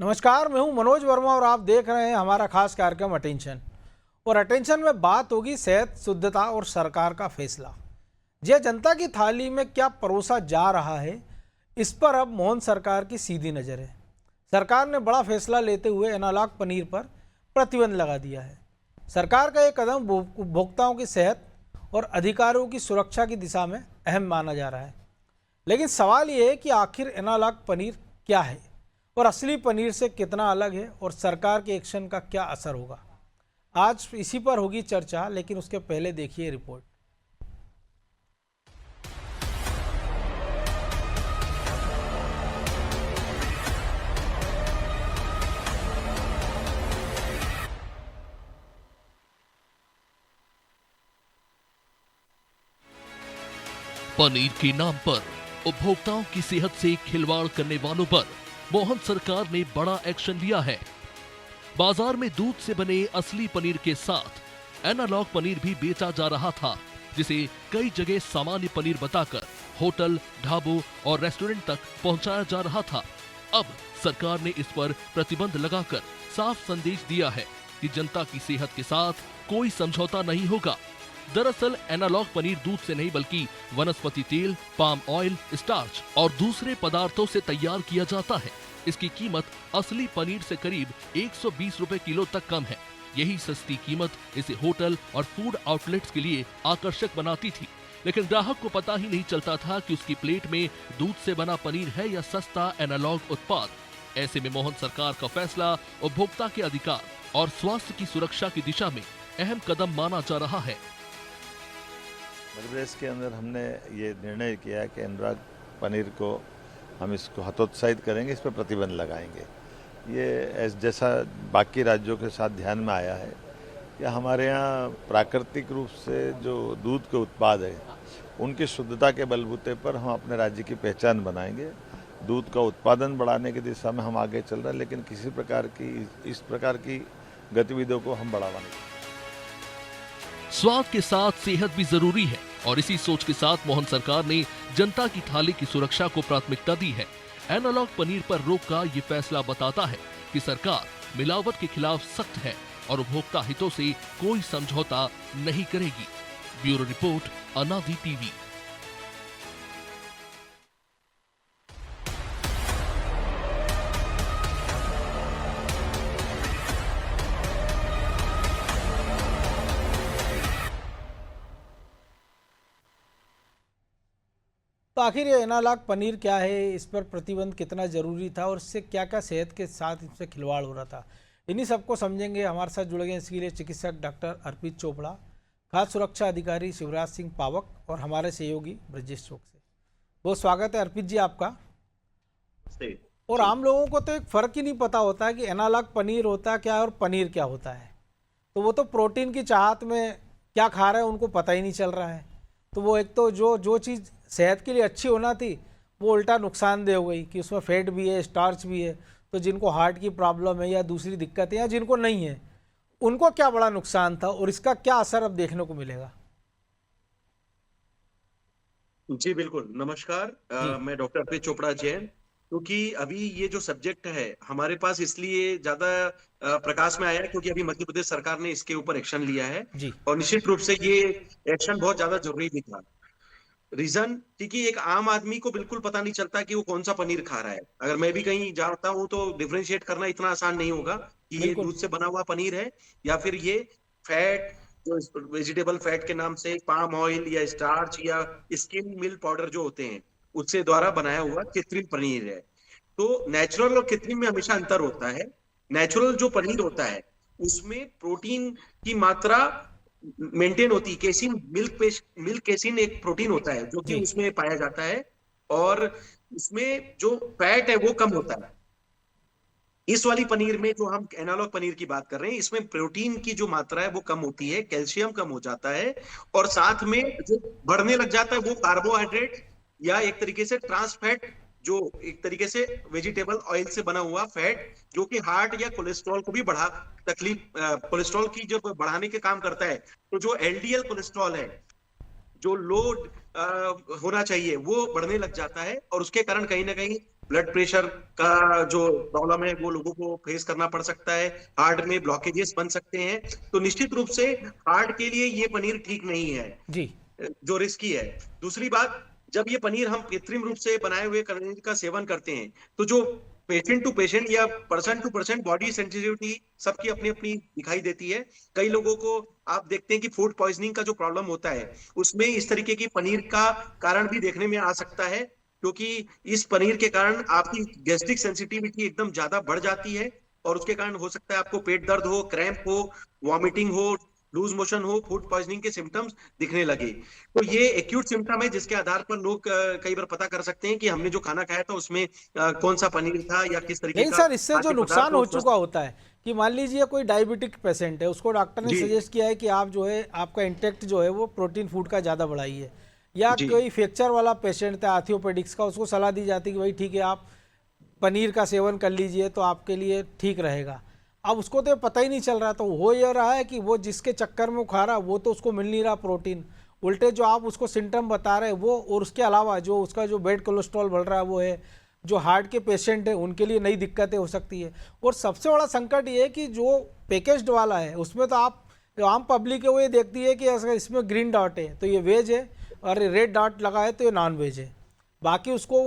नमस्कार, मैं हूं मनोज वर्मा और आप देख रहे हैं हमारा खास कार्यक्रम अटेंशन। और अटेंशन में बात होगी सेहत, शुद्धता और सरकार का फैसला। यह जनता की थाली में क्या परोसा जा रहा है, इस पर अब मोहन सरकार की सीधी नज़र है। सरकार ने बड़ा फैसला लेते हुए एनालॉग पनीर पर प्रतिबंध लगा दिया है। सरकार का यह कदम उपभोक्ताओं की सेहत और अधिकारों की सुरक्षा की दिशा में अहम माना जा रहा है। लेकिन सवाल ये है कि आखिर एनालॉग पनीर क्या है और असली पनीर से कितना अलग है और सरकार के एक्शन का क्या असर होगा। आज इसी पर होगी चर्चा, लेकिन उसके पहले देखिए रिपोर्ट। पनीर के नाम पर उपभोक्ताओं की सेहत से खिलवाड़ करने वालों पर मोहन सरकार ने बड़ा एक्शन लिया है। बाजार में दूध से बने असली पनीर के साथ एनालॉग पनीर भी बेचा जा रहा था, जिसे कई जगह सामान्य पनीर बताकर होटल, ढाबों और रेस्टोरेंट तक पहुंचाया जा रहा था। अब सरकार ने इस पर प्रतिबंध लगाकर साफ संदेश दिया है कि जनता की सेहत के साथ कोई समझौता नहीं होगा। दरअसल एनालॉग पनीर दूध से नहीं बल्कि वनस्पति तेल, पाम ऑयल, स्टार्च और दूसरे पदार्थों से तैयार किया जाता है। इसकी कीमत असली पनीर से करीब 120 रुपए किलो तक कम है। यही सस्ती कीमत इसे होटल और फूड आउटलेट्स के लिए आकर्षक बनाती थी, लेकिन ग्राहक को पता ही नहीं चलता था कि उसकी प्लेट में दूध से बना पनीर है या सस्ता एनालॉग उत्पाद। ऐसे में मोहन सरकार का फैसला उपभोक्ता के अधिकार और स्वास्थ्य की सुरक्षा की दिशा में अहम कदम माना जा रहा है। मध्य प्रदेश के अंदर हमने ये निर्णय किया है कि एनालॉग पनीर को हम इसको हतोत्साहित करेंगे, इस पर प्रतिबंध लगाएंगे। ये जैसा बाकी राज्यों के साथ ध्यान में आया है कि हमारे यहाँ प्राकृतिक रूप से जो दूध के उत्पाद है उनकी शुद्धता के बलबूते पर हम अपने राज्य की पहचान बनाएंगे। दूध का उत्पादन बढ़ाने की दिशा में हम आगे चल रहे हैं, लेकिन किसी प्रकार की इस प्रकार की गतिविधियों को हम बढ़ावा नहीं। स्वाद के साथ सेहत भी जरूरी है और इसी सोच के साथ मोहन सरकार ने जनता की थाली की सुरक्षा को प्राथमिकता दी है। एनालॉग पनीर पर रोक का ये फैसला बताता है कि सरकार मिलावट के खिलाफ सख्त है और उपभोक्ता हितों से कोई समझौता नहीं करेगी। ब्यूरो रिपोर्ट, अनादि टीवी। तो आखिर ये एनालॉग पनीर क्या है, इस पर प्रतिबंध कितना जरूरी था और इससे क्या क्या सेहत के साथ इससे खिलवाड़ हो रहा था, इन्हीं सबको समझेंगे। हमारे साथ जुड़ गए इसके लिए चिकित्सक डॉक्टर अर्पित चोपड़ा, खाद्य सुरक्षा अधिकारी शिवराज सिंह पावक और हमारे सहयोगी ब्रजेश चौक से। बहुत स्वागत है अर्पित जी आपका। और आम लोगों को तो एक फ़र्क ही नहीं पता होता है कि एनालॉग पनीर होता क्या है और पनीर क्या होता है। तो वो तो प्रोटीन की चाहत में क्या खा रहे हैं उनको पता ही नहीं चल रहा है। तो वो एक तो जो चीज़ सेहत के लिए अच्छी होना थी वो उल्टा नुकसानदेह हो गई कि उसमें फैट भी है, स्टार्च भी है। तो जिनको हार्ट की प्रॉब्लम है या दूसरी दिक्कत है या जिनको नहीं है, उनको क्या बड़ा नुकसान था और इसका क्या असर अब देखने को मिलेगा। जी बिल्कुल, नमस्कार। जी मैं डॉक्टर अर्पित चोपड़ा जैन। क्योंकि अभी ये जो सब्जेक्ट है हमारे पास इसलिए ज्यादा प्रकाश में आया है क्योंकि अभी मध्य प्रदेश सरकार ने इसके ऊपर एक्शन लिया है जी और निश्चित रूप से ये एक्शन बहुत ज्यादा जरूरी भी था। रीजन क्योंकि एक आम आदमी को बिल्कुल पता नहीं चलता कि वो कौन सा पनीर खा रहा है। अगर मैं भी कहीं जाता हूँ तो डिफरेंशिएट करना इतना आसान नहीं होगा कि ये बिल्कुल। दूध से बना हुआ पनीर है या फिर ये फैट, जो वेजिटेबल फैट के नाम से पाम ऑयल या स्टार्च या स्किम मिल्क पाउडर जो होते हैं उससे द्वारा बनाया हुआ कृत्रिम पनीर है। तो नेचुरल और कृत्रिम में हमेशा अंतर होता है। नेचुरल जो पनीर होता है उसमें प्रोटीन की मात्रा मेंटेन होती है। केसिन मिल्क केसिन एक प्रोटीन होता है जो कि जी उसमें पाया जाता है और उसमें जो फैट है वो कम होता है। इस वाली पनीर में जो हम एनालॉग पनीर की बात कर रहे हैं इसमें प्रोटीन की जो मात्रा है वो कम होती है, कैल्शियम कम हो जाता है और साथ में जो बढ़ने लग जाता है वो कार्बोहाइड्रेट या एक तरीके से ट्रांस फैट, जो एक तरीके से वेजिटेबल ऑयल से बना हुआ फैट जो कि हार्ट या कोलेस्ट्रॉल को भी बढ़ा कोलेस्ट्रॉल की जब बढ़ाने के काम करता है। तो जो एलडीएल कोलेस्ट्रॉल है जो लोड होना चाहिए वो बढ़ने लग जाता है और उसके कारण कहीं ना कहीं ब्लड प्रेशर का जो प्रॉब्लम है वो लोगों को फेस करना पड़ सकता है, हार्ट में ब्लॉकेजेस बन सकते हैं। तो निश्चित रूप से हार्ट के लिए ये पनीर ठीक नहीं है, जी। जो रिस्की है। दूसरी बात, जब ये पनीर हम कृत्रिम रूप से बनाए हुए पनीर का सेवन करते हैं, तो जो पेशेंट टू पेशेंट या person to person body sensitivity सबकी अपनी अपनी दिखाई देती है। कई लोगों को आप देखते हैं कि फूड पॉइजनिंग का जो प्रॉब्लम होता है, उसमें इस तरीके की पनीर का कारण भी देखने में आ सकता है, क्योंकि इस पनीर के कारण आपकी गैस्ट्रिक सेंसिटिविटी एकदम ज्यादा बढ़ जाती है, और उसके कारण हो सकता है आपको पेट दर्द हो, क्रैम्प हो, वॉमिटिंग हो, लूज मोशन हो, फूड पॉइजनिंग के सिम्टम्स दिखने लगे। तो ये एक्यूट सिम्टम है, जिसके आधार पर लोग कई बार पता कर सकते हैं कि हमने जो खाना खाया था उसमें कौन सा पनीर था या किस तरीके लेकिन का सर, इससे जो खाद्य नुकसान पदार्थ हो वो चुका होता है कि मान लीजिए कोई डायबिटिक पेशेंट है, उसको डॉक्टर ने जी। सजेस्ट किया है कि आप जो है आपका इंटेक्ट जो है वो प्रोटीन फूड का ज़्यादा बढ़ाइए, या जी। कोई फ्रैक्चर वाला पेशेंट था आर्थियोपेडिक्स का, उसको सलाह दी जाती है कि भाई ठीक है आप पनीर का सेवन कर लीजिए तो आपके लिए ठीक रहेगा। अब उसको तो पता ही नहीं चल रहा, तो हो ये रहा है कि वो जिसके चक्कर में वो खा रहा वो तो उसको मिल नहीं रहा प्रोटीन, उल्टे जो आप उसको सिम्टम बता रहे हैं वो, और उसके अलावा जो उसका जो बेड कोलेस्ट्रॉल बढ़ रहा है वो है, जो हार्ट के पेशेंट हैं उनके लिए नई दिक्कतें हो सकती है। और सबसे बड़ा संकट ये है कि जो पैकेज्ड वाला है उसमें तो आप जो आम पब्लिक है वो ये देखती है कि अगर इसमें ग्रीन डॉट है तो ये वेज है, और रेड डॉट लगा है तो ये नॉन वेज है। बाकी उसको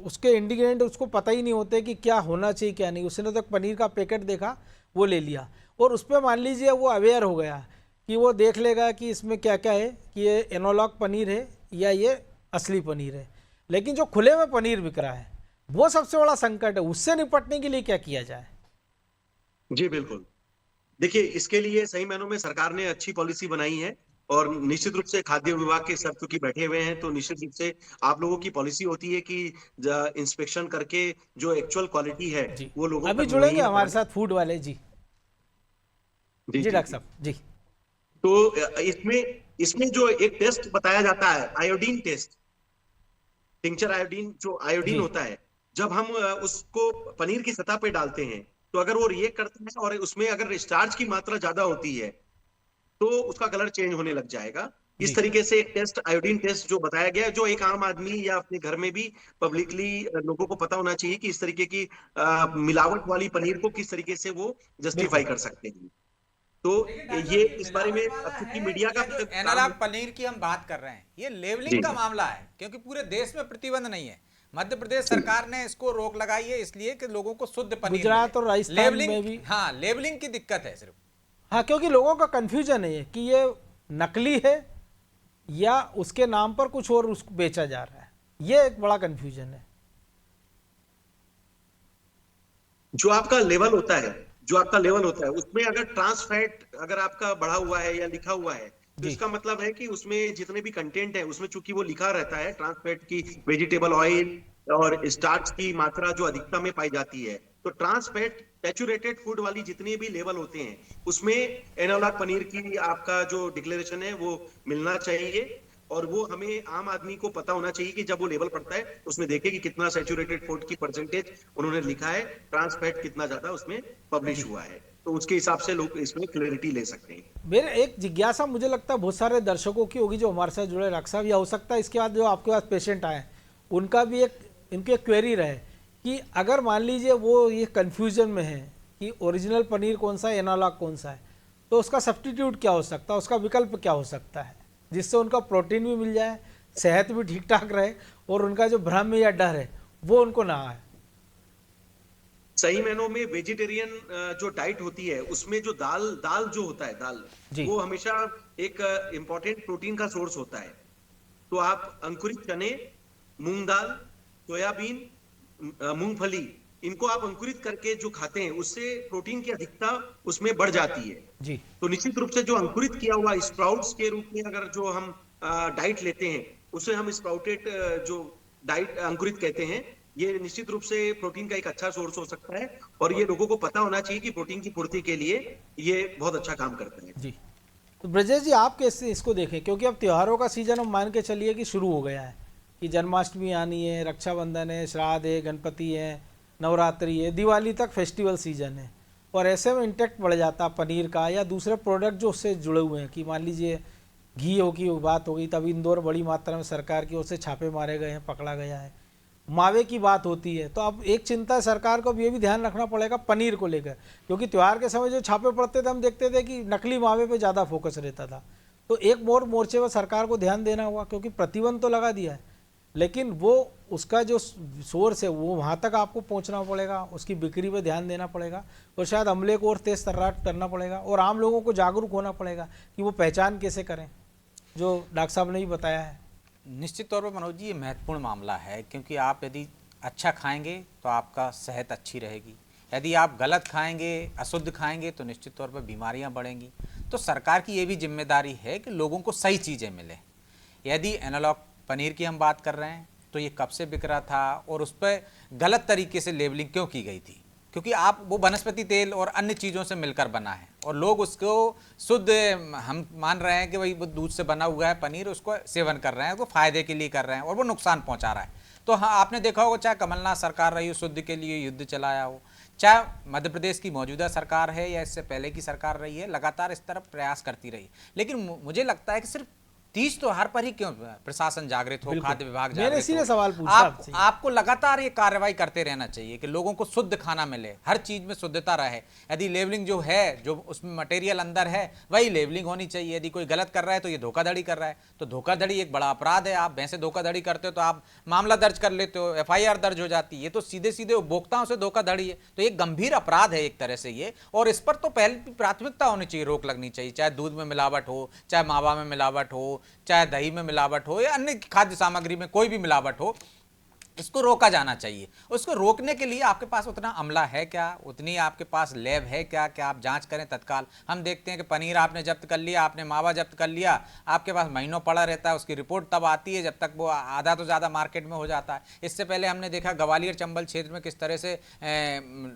उसके इंग्रेडिएंट उसको पता ही नहीं होते कि क्या होना चाहिए क्या नहीं। उसने तो पनीर का पैकेट देखा, वो ले लिया, और उस पर मान लीजिए वो अवेयर हो गया कि वो देख लेगा कि इसमें क्या क्या है, कि ये एनालॉग पनीर है या ये असली पनीर है। लेकिन जो खुले में पनीर बिक रहा है वो सबसे बड़ा संकट है, उससे निपटने के लिए क्या किया जाए? जी बिल्कुल। देखिए, इसके लिए सही मायनों में सरकार ने अच्छी पॉलिसी बनाई है, और निश्चित रूप से खाद्य विभाग के सब चूंकि बैठे हुए हैं, तो निश्चित रूप से आप लोगों की पॉलिसी होती है कि इंस्पेक्शन करके जो एक्चुअल क्वालिटी है जी, वो लोगों अभी तक जुड़ेंगे मुहैया हमारे कराएं। साथ फूड वाले। जी जी जी जी डॉक्टर जी। साहब जी। तो इसमें इसमें जो एक टेस्ट बताया जाता है, आयोडीन टेस्ट, टिंचर आयोडीन, जो आयोडीन जी होता है, जब हम उसको पनीर की सतह पे डालते हैं, तो अगर वो रिएक्ट करता है और उसमें अगर स्टार्च की मात्रा ज्यादा होती है, तो उसका कलर चेंज होने लग जाएगा। इस जी तरीके से एक टेस्ट, आयोडीन टेस्ट जो बताया गया है, जो एक आम आदमी या अपने घर में भी पब्लिकली लोगों को पता होना चाहिए कि इस तरीके की मिलावट वाली पनीर को किस तरीके से वो जस्टिफाई बिल्कुल। कर सकते हैं। तो लेकिन डॉक्टर ये साहब, ये इस बारे में मिलावट वाला चूंकि है मीडिया का या जो काम। एनालॉग पनीर की हम बात कर रहे हैं, ये लेवलिंग जी का मामला है, क्योंकि पूरे देश में प्रतिबंध नहीं है। मध्य प्रदेश जी सरकार ने इसको रोक लगाई है इसलिए कि लोगों को शुद्ध पनीर गुजरात मिले। और राजस्थान लेवलिंग, में भी। हाँ, लेवलिंग की दिक्कत है सिर्फ। हाँ, क्योंकि लोगों का कन्फ्यूजन है कि ये नकली है या उसके नाम पर कुछ और उसको बेचा जा रहा है, ये एक बड़ा कन्फ्यूजन है। जो आपका लेवल होता है, जो आपका लेवल होता है, उसमें अगर ट्रांस फैट अगर आपका बढ़ा हुआ है या लिखा हुआ है, तो जी इसका मतलब है कि उसमें जितने भी कंटेंट है उसमें चूंकि वो लिखा रहता है ट्रांस फैट की, वेजिटेबल ऑयल और स्टार्च की मात्रा जो अधिकता में पाई जाती है, तो ट्रांस फैट सैचुरेटेड फूड वाली जितने भी लेवल होते हैं उसमें एनालॉग पनीर की आपका जो डिक्लेरेशन है वो मिलना चाहिए। और वो हमें आम आदमी को पता होना चाहिए कि जब वो लेवल पड़ता है उसमें देखे कि कितना सैचुरेटेड फूड की परसेंटेज उन्होंने लिखा है, ट्रांस फैट कितना ज्यादा उसमें पब्लिश जी। हुआ है, तो उसके हिसाब से लोग इसमें क्लैरिटी ले सकते हैं। मेरे एक जिज्ञासा मुझे लगता है बहुत सारे दर्शकों की होगी जो हमारे साथ जुड़े, डॉक्टर साहब, या हो सकता है इसके बाद जो आपके पास पेशेंट आए उनका भी एक इनकी एक क्वेरी रहे कि अगर मान लीजिए वो ये कन्फ्यूजन में है कि ओरिजिनल पनीर कौन सा है, एनालॉग कौन सा है, तो उसका सब्स्टिट्यूट क्या हो सकता है, उसका विकल्प क्या हो सकता है जिससे उनका प्रोटीन भी मिल जाए, सेहत भी ठीक ठाक रहे, और उनका जो भ्रम या डर है वो उनको ना आए। सही मायनों में वेजिटेरियन जो डाइट होती है उसमें जो दाल दाल जो होता है, दाल जी वो हमेशा एक इंपॉर्टेंट प्रोटीन का सोर्स होता है। तो आप अंकुरित चने, मूंग दाल, सोयाबीन, मूंगफली, इनको आप अंकुरित करके जो खाते हैं उससे प्रोटीन की अधिकता उसमें बढ़ जाती है। जी तो निश्चित रूप से जो अंकुरित किया हुआ स्प्राउट्स के रूप में अगर जो हम डाइट लेते हैं उसे हम स्प्राउटेड जो डाइट अंकुरित कहते हैं, ये निश्चित रूप से प्रोटीन का एक अच्छा सोर्स हो सकता है, और ये लोगों को पता होना चाहिए कि प्रोटीन की पूर्ति के लिए ये बहुत अच्छा काम करता है। जी। तो ब्रजेश जी, आप कैसे इसको देखें, क्योंकि अब त्योहारों का सीजन हम मान के चलिए कि शुरू हो गया है, कि जन्माष्टमी आनी है, रक्षाबंधन है, श्राद्ध है, गणपति है, नवरात्रि है, दिवाली तक फेस्टिवल सीजन है, और ऐसे में इंटेक्ट बढ़ जाता पनीर का या दूसरे प्रोडक्ट जो उससे जुड़े हुए हैं, कि मान लीजिए घी हो की बात हो गई, तब इंदौर बड़ी मात्रा में सरकार की ओर से छापे मारे गए हैं, पकड़ा गया है, मावे की बात होती है, तो अब एक चिंता सरकार को अब ये भी ध्यान रखना पड़ेगा पनीर को लेकर, क्योंकि त्योहार के समय जो छापे पड़ते थे हम देखते थे कि नकली मावे पे ज़्यादा फोकस रहता था। तो एक मोर्चे पर सरकार को ध्यान देना होगा, क्योंकि प्रतिबंध तो लगा दिया है, लेकिन वो उसका जो सोर्स है वो वहाँ तक आपको पहुँचना पड़ेगा, उसकी बिक्री पे ध्यान देना पड़ेगा, और शायद अमले को और तेज तर्रार करना पड़ेगा, और आम लोगों को जागरूक होना पड़ेगा कि वो पहचान कैसे करें, जो डॉक्टर साहब ने भी बताया है। निश्चित तौर पर मनोज जी ये महत्वपूर्ण मामला है, क्योंकि आप यदि अच्छा खाएंगे तो आपका सेहत अच्छी रहेगी, यदि आप गलत खाएंगे, अशुद्ध खाएंगे तो निश्चित तौर पर बीमारियां बढ़ेंगी। तो सरकार की ये भी जिम्मेदारी है कि लोगों को सही चीज़ें मिलें। यदि एनालॉग पनीर की हम बात कर रहे हैं तो ये कब से बिक रहा था और उस पर गलत तरीके से लेबलिंग क्यों की गई थी, क्योंकि आप वो वनस्पति तेल और अन्य चीज़ों से मिलकर बना है और लोग उसको शुद्ध हम मान रहे हैं कि भाई वो दूध से बना हुआ है पनीर, उसको सेवन कर रहे हैं, वो फायदे के लिए कर रहे हैं और वो नुकसान पहुंचा रहा है। तो हाँ, आपने देखा होगा चाहे कमलनाथ सरकार रही हो, शुद्ध के लिए युद्ध चलाया हो, चाहे मध्य प्रदेश की मौजूदा सरकार है या इससे पहले की सरकार रही है, लगातार इस तरफ प्रयास करती रही। लेकिन मुझे लगता है कि सिर्फ तीज त्योहार पर ही क्यों प्रशासन जागृत हो, खाद्य विभाग मैंने इसीलिए जागृत हो। सवाल पूछा आपको लगातार ये कार्रवाई करते रहना चाहिए कि लोगों को शुद्ध खाना मिले, हर चीज में शुद्धता रहे। यदि लेबलिंग जो है, जो उसमें मटेरियल अंदर है वही लेबलिंग होनी चाहिए। यदि कोई गलत कर रहा है तो ये धोखाधड़ी कर रहा है, तो धोखाधड़ी एक बड़ा अपराध है। आप भैंसे धोखाधड़ी करते हो तो आप मामला दर्ज कर लेते हो, FIR दर्ज हो जाती है। ये तो सीधे सीधे उपभोक्ताओं से धोखाधड़ी है, तो एक गंभीर अपराध है एक तरह से ये, और इस पर तो पहले प्राथमिकता होनी चाहिए, रोक लगनी चाहिए। चाहे दूध में मिलावट हो, चाहे मावा में मिलावट हो, चाहे दही में मिलावट हो या अन्य खाद्य सामग्री में कोई भी मिलावट हो, इसको रोका जाना चाहिए। उसको रोकने के लिए आपके पास उतना अमला है क्या, उतनी आपके पास लैब है क्या कि आप जांच करें तत्काल। हम देखते हैं कि पनीर आपने जब्त कर लिया, आपने मावा जब्त कर लिया, आपके पास महीनों पड़ा रहता है, उसकी रिपोर्ट तब आती है जब तक वो आधा तो ज़्यादा मार्केट में हो जाता है। इससे पहले हमने देखा ग्वालियर चंबल क्षेत्र में किस तरह से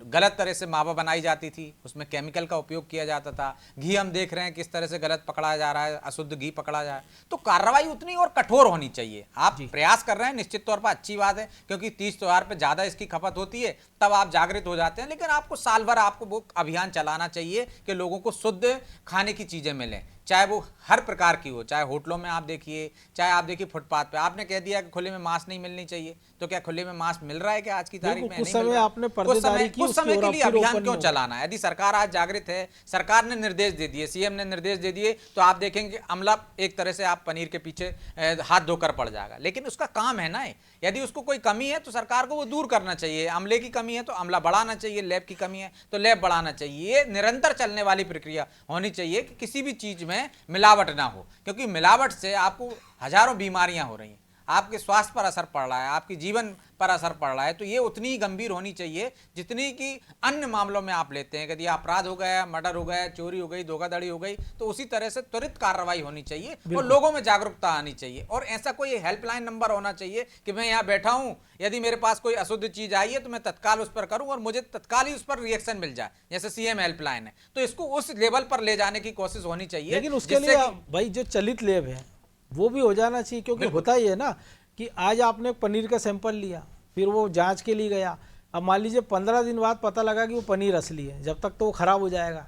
गलत तरह से मावा बनाई जाती थी, उसमें केमिकल का उपयोग किया जाता था। घी हम देख रहे हैं किस तरह से गलत पकड़ा जा रहा है, अशुद्ध घी पकड़ा जा रहा है। तो कार्रवाई उतनी और कठोर होनी चाहिए। आप प्रयास कर रहे हैं, निश्चित तौर पर अच्छी बात है, क्योंकि तीज त्योहार पे ज्यादा इसकी खपत होती है, तब आप जागृत हो जाते हैं। लेकिन आपको साल भर आपको वो अभियान चलाना चाहिए कि लोगों को शुद्ध खाने की चीजें मिलें, चाहे वो हर प्रकार की हो, चाहे होटलों में आप देखिए, चाहे आप देखिए फुटपाथ पे। आपने कह दिया कि खुले में मांस नहीं मिलनी चाहिए, तो क्या खुले में मांस मिल रहा है क्या आज की तारीख में? कुछ समय आपने पर्देदारी की, कुछ समय के लिए अभियान क्यों चलाना है? यदि सरकार आज जागृत है, सरकार ने निर्देश दे दिए, CM ने निर्देश दे दिए, तो आप देखेंगे अमला एक तरह से आप पनीर के पीछे हाथ धोकर पड़ जाएगा। लेकिन उसका काम है ना, यदि उसको कोई कमी है तो सरकार को वो दूर करना चाहिए। अमले की कमी है तो अमला बढ़ाना चाहिए, लैब की कमी है तो लैब बढ़ाना चाहिए। ये निरंतर चलने वाली प्रक्रिया होनी चाहिए कि किसी भी चीज में मिलावट ना हो, क्योंकि मिलावट से आपको हजारों बीमारियां हो रही हैं, आपके स्वास्थ्य पर असर पड़ रहा है, आपके जीवन पर असर पड़ रहा है। तो ये उतनी ही गंभीर होनी चाहिए जितनी कि अन्य मामलों में आप लेते हैं। यदि अपराध हो गया, मर्डर हो गया, चोरी हो गई, धोखाधड़ी हो गई, तो उसी तरह से त्वरित कार्रवाई होनी चाहिए और लोगों में जागरूकता आनी चाहिए। और ऐसा कोई हेल्पलाइन नंबर होना चाहिए कि मैं यहाँ बैठा हूँ, यदि मेरे पास कोई अशुद्ध चीज आई है तो मैं तत्काल उस पर करूँ और मुझे तत्काल ही उस पर रिएक्शन मिल जाए, जैसे CM हेल्पलाइन है। तो इसको उस लेवल पर ले जाने की कोशिश होनी चाहिए। लेकिन उसके लिए भाई जो चलित लैब है वो भी हो जाना चाहिए, क्योंकि होता ही है ना कि आज आपने पनीर का सैंपल लिया, फिर वो जांच के लिए गया, अब मान लीजिए 15 दिन बाद पता लगा कि वो पनीर असली है, जब तक तो वो खराब हो जाएगा।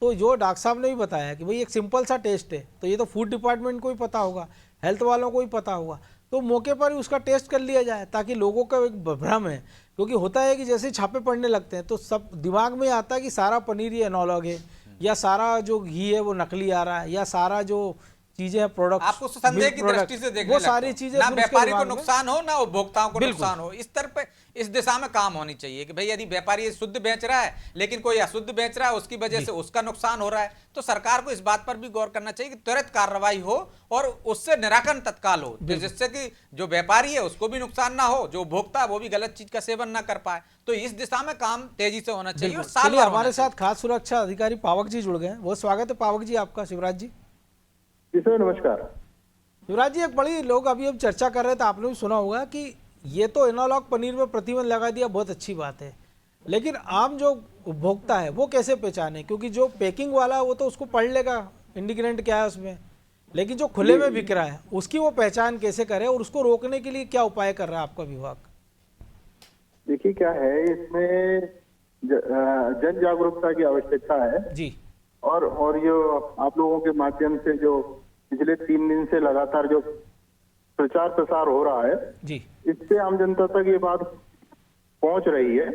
तो जो डॉक्टर साहब ने भी बताया कि भाई एक सिंपल सा टेस्ट है, तो ये तो फूड डिपार्टमेंट को भी पता होगा, हेल्थ वालों को भी पता होगा, तो मौके पर ही उसका टेस्ट कर लिया जाए, ताकि लोगों का एक भ्रम है। क्योंकि होता है कि जैसे छापे पड़ने लगते हैं तो सब दिमाग में आता है कि सारा पनीर ये एनालॉग है, या सारा जो घी है वो नकली आ रहा है, या सारा जो चीजें प्रोडक्ट आपको संदेह की दृष्टि से देखने वो सारी चीजें ना व्यापारी को नुकसान हो ना उपभोक्ताओं को नुकसान हो। इस तरह पे इस दिशा में काम होनी चाहिए कि भाई यदि व्यापारी शुद्ध बेच रहा है लेकिन कोई अशुद्ध बेच रहा है, उसकी वजह से उसका नुकसान हो रहा है, तो सरकार को इस बात पर भी गौर करना चाहिए कि त्वरित कार्रवाई हो और उससे निराकरण तत्काल हो, जिससे कि जो व्यापारी है उसको भी नुकसान ना हो, जो उपभोक्ता वो भी गलत चीज का सेवन ना कर पाए। तो इस दिशा में काम तेजी से होना चाहिए। और साल भर हमारे साथ खाद्य सुरक्षा अधिकारी पावक जी जुड़ गए, बहुत स्वागत है पावक जी आपका। शिवराज जी। जी सर नमस्कार। शिवराज जी, एक बड़ी लोग अभी हम चर्चा कर रहे थे, आपने भी सुना होगा कि ये तो एनालॉग पनीर में प्रतिबंध लगा दिया, बहुत अच्छी बात है, लेकिन आम जो उपभोक्ता है वो कैसे पहचाने? क्योंकि जो पैकिंग वाला है वो तो उसको पढ़ लेगा इंडिग्रेंट क्या है उसमें, लेकिन जो खुले में बिक रहा है उसकी वो पहचान कैसे करे और उसको रोकने के लिए क्या उपाय कर रहा है आपका विभाग? देखिए क्या है, इसमें जन जागरूकता की आवश्यकता है जी, और जो आप लोगों के माध्यम से जो पिछले 3 दिन से लगातार जो प्रचार प्रसार हो रहा है, जी इससे आम जनता तक ये बात पहुंच रही है।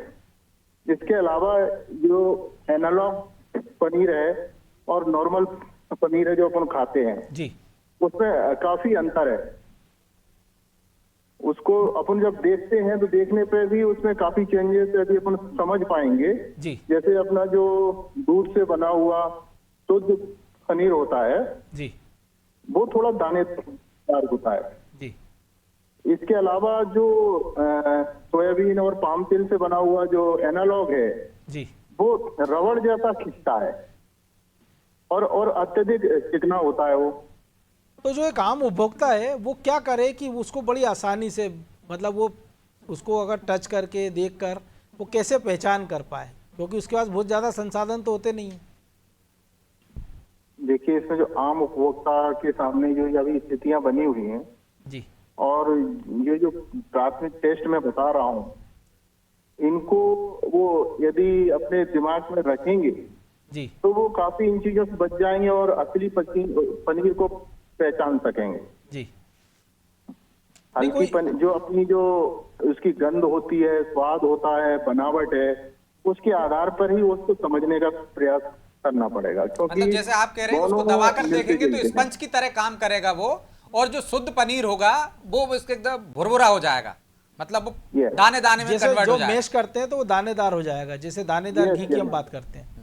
इसके अलावा जो एनालॉग पनीर है और नॉर्मल पनीर है जो अपन खाते हैं, जी उसमें काफी अंतर है। उसको अपन जब देखते हैं तो देखने पे भी उसमें काफी चेंजेस यदि अपन समझ पाएंगे। जी जैसे अपना जो दूध से बना हुआ शुद्ध पनीर होता है जी वो थोड़ा दानेदार होता है। जी इसके अलावा जो सोयाबीन और पाम तेल से बना हुआ जो एनालॉग है जी वो रबड़ जैसा खिंचता है और अत्यधिक चिकना होता है वो। तो जो एक आम उपभोक्ता है वो क्या करे कि उसको बड़ी आसानी से, मतलब वो उसको अगर टच करके देख कर वो कैसे पहचान कर पाए, क्योंकि उसके पास बहुत ज़्यादा संसाधन तो होते नहीं हैं। देखिए, इसमें जो आम उपभोक्ता के सामने जो अभी स्थितियां बनी हुई हैं जी और ये जो प्राथमिक टेस्ट मैं बता रहा हूँ, इनको वो यदि अपने दिमाग में रखेंगे जी तो वो काफी इन चीजों से बच जाएंगे और असली पनीर को पहचान सकेंगे। जी हल्की पनीर जो अपनी जो उसकी गंध होती है, स्वाद होता है, बनावट है, उसके आधार पर ही उसको समझने का प्रयास करना पड़ेगा। क्योंकि मतलब जैसे आप कह रहे हैं उसको दोनों दबा कर मिलते देखेंगे तो जुलते हैं। स्पंज की तरह काम करेगा वो, और जो शुद्ध पनीर होगा वो उसके एकदम भुरभुरा हो जाएगा, मतलब वो Yes. दाने दाने में जैसे कन्वर्ट जो हो जाएगा। मैश करते हैं तो वो दानेदार हो जाएगा, जैसे दानेदार Yes, घी की हम yes. बात करते हैं।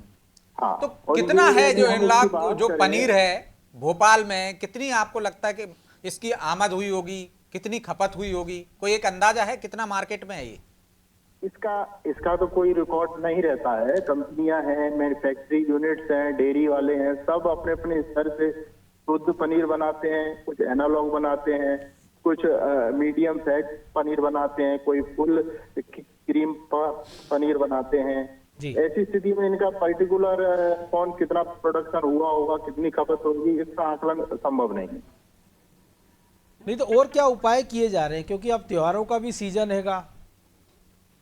हाँ, तो और कितना ये है यदि जो हम इसकी एनालॉग बात जो करें- पनीर है भोपाल में, कितनी आपको लगता है कि इसकी आमद हुई होगी, कितनी खपत हुई होगी, कोई एक अंदाजा है कितना मार्केट में है ये? इसका तो कोई रिकॉर्ड नहीं रहता है। कंपनियां हैं, मैन्युफैक्चरिंग यूनिट्स हैं, डेयरी वाले हैं, सब अपने अपने स्तर से शुद्ध पनीर बनाते हैं, कुछ एनालॉग बनाते हैं, कुछ मीडियम फैट पनीर बनाते हैं, कोई फुल क्रीम पनीर बनाते हैं। जी। ऐसी स्थिति में इनका पर्टिकुलर कौन कितना प्रोडक्शन हुआ होगा, कितनी खपत होगी, इसका आकलन संभव नहीं है। नहीं तो और क्या उपाय किए जा रहे हैं, क्योंकि अब त्योहारों का भी सीजन हैगा।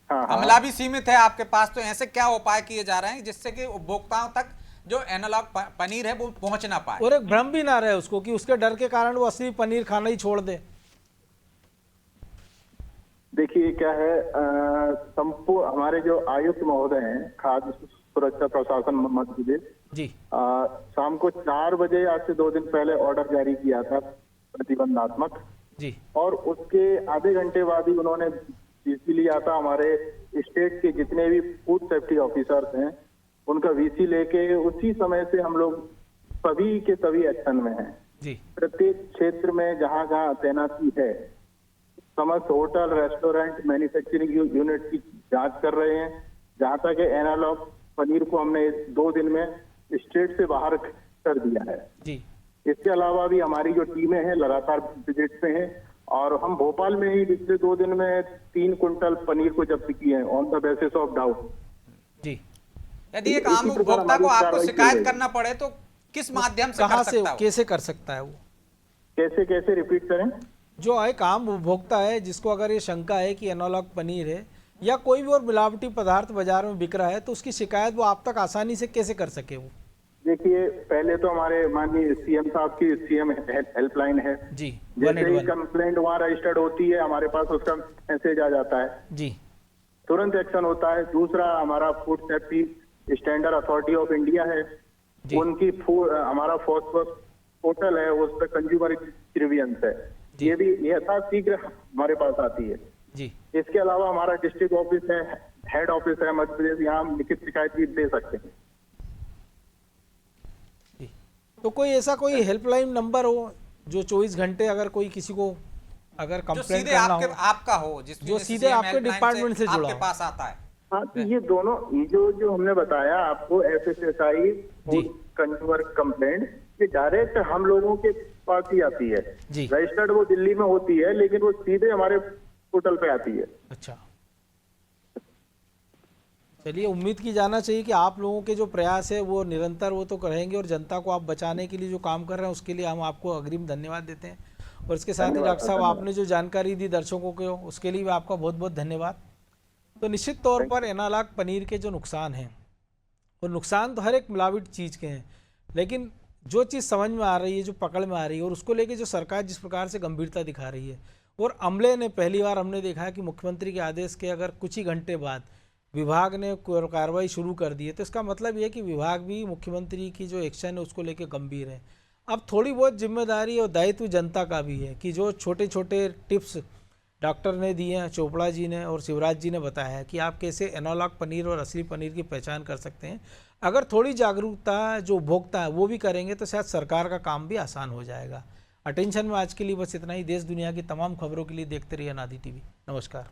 हाँ, हाँ। अमला भी सीमित है आपके पास, तो ऐसे क्या उपाय किए जा रहे हैं जिससे कि उपभोक्ताओं तक जो एनालॉग पनीर है वो पहुंच ना पाए? और एक भ्रम भी ना रहे उसको कि उसके डर के कारण वो असली पनीर खाना ही छोड़ दे। देखिए क्या है, हमारे जो आयुक्त महोदय हैं खाद्य सुरक्षा प्रशासन मध्य प्रदेश, जी शाम को 4 बजे आज से 2 दिन पहले ऑर्डर जारी किया था प्रतिबंधात्मक, जी और उसके आधे घंटे बाद ही उन्होंने वीसी लिया था। हमारे स्टेट के जितने भी फूड सेफ्टी ऑफिसर्स हैं उनका वीसी लेके उसी समय से हम लोग सभी के सभी एक्शन में हैं। जी प्रत्येक क्षेत्र में जहां जहां तैनाती है, समस्त होटल, रेस्टोरेंट, मैन्युफैक्चरिंग यूनिट की जांच कर रहे हैं। जहां तक एनालॉग पनीर को हमने 2 दिन में स्टेट से बाहर कर दिया है। जी इसके अलावा भी हमारी जो टीमें हैं लगातार विजिट पे हैं, और हम भोपाल में ही पिछले 2 दिन में 3 कुंटल पनीर को जब्त किए हैं on the basis of doubt. जी यदि एक इसी आम प्रकार उपभोक्ता को हमारी आपको कार्रवाई शिकायत की करना पड़े तो किस माध्यम से कहाँ कर से सकता हो? कैसे कर सकता है वो? कैसे कैसे रिपीट करें? जो एक आम उपभोक्ता है जिसको अगर ये शंका है कि एनालॉग पनीर है या कोई भी और मिलावटी पदार्थ बाजार में बिक रहा है, तो उसकी शिकायत वो आप तक आसानी से कैसे कर सके वो? देखिए, पहले तो हमारे माननीय सीएम साहब की सीएम हेल्पलाइन है। जी जैसे ही 181 कंप्लेंट वहाँ रजिस्टर्ड होती है, हमारे पास उसका मैसेज आ जाता है, जी तुरंत एक्शन होता है। दूसरा, हमारा food safety standard authority of India है, जी। उनकी हमारा फॉस्फोरस पोर्टल है, उस पर कंज्यूमर ग्रीवियंस है, जी। ये भी यथाशीघ्र हमारे पास आती है। जी इसके अलावा हमारा डिस्ट्रिक्ट ऑफिस है, हेड ऑफिस है मध्य प्रदेश, यहाँ हम लिखित शिकायत भी दे सकते हैं। जी। तो कोई ऐसा कोई हेल्पलाइन नंबर हो जो 24 घंटे अगर कोई किसी को अगर जो कंप्लेंट सीधे करना आपके हो, आपका हो, जिसमें जो सीधे CM आपके हेल्पलाइन डिपार्टमेंट से जुड़ा आपके हो। पास आता है? हाँ, तो ये दोनों, ये जो हमने बताया आपको, FSSI फूड कंज्यूमर कंप्लेंट, ये डायरेक्ट हम लोगों के पास ही आती है। जी। रजिस्टर्ड वो दिल्ली में होती है, लेकिन वो सीधे हमारे पोर्टल पे आती है। अच्छा, चलिए उम्मीद की जाना चाहिए कि आप लोगों के जो प्रयास है वो निरंतर वो तो करेंगे, और जनता को आप बचाने के लिए जो काम कर रहे हैं उसके लिए हम आपको अग्रिम धन्यवाद देते हैं। और इसके साथ ही धन्यवाद, डॉक्टर साहब धन्यवाद। आपने जो जानकारी दी दर्शकों को उसके लिए भी आपका बहुत बहुत धन्यवाद। तो निश्चित तौर पर एनालॉग पनीर के जो नुकसान हैं, वो नुकसान तो हर एक मिलावट चीज़ के हैं, लेकिन जो चीज़ समझ में आ रही है, जो पकड़ में आ रही है, और उसको लेके जो सरकार जिस प्रकार से गंभीरता दिखा रही है, और अमले ने पहली बार हमने देखा है कि मुख्यमंत्री के आदेश के अगर कुछ ही घंटे बाद विभाग ने कार्रवाई शुरू कर दी है, तो इसका मतलब ये है कि विभाग भी मुख्यमंत्री की जो एक्शन है उसको लेके गंभीर है। अब थोड़ी बहुत जिम्मेदारी और दायित्व जनता का भी है कि जो छोटे छोटे टिप्स डॉक्टर ने दिए हैं, चोपड़ा जी ने और शिवराज जी ने बताया है कि आप कैसे एनालॉग पनीर और असली पनीर की पहचान कर सकते हैं। अगर थोड़ी जागरूकता जो उपभोक्ता है वो भी करेंगे तो शायद सरकार का काम भी आसान हो जाएगा। अटेंशन में आज के लिए बस इतना ही। देश दुनिया की तमाम खबरों के लिए देखते रहिए अनादि टीवी। नमस्कार।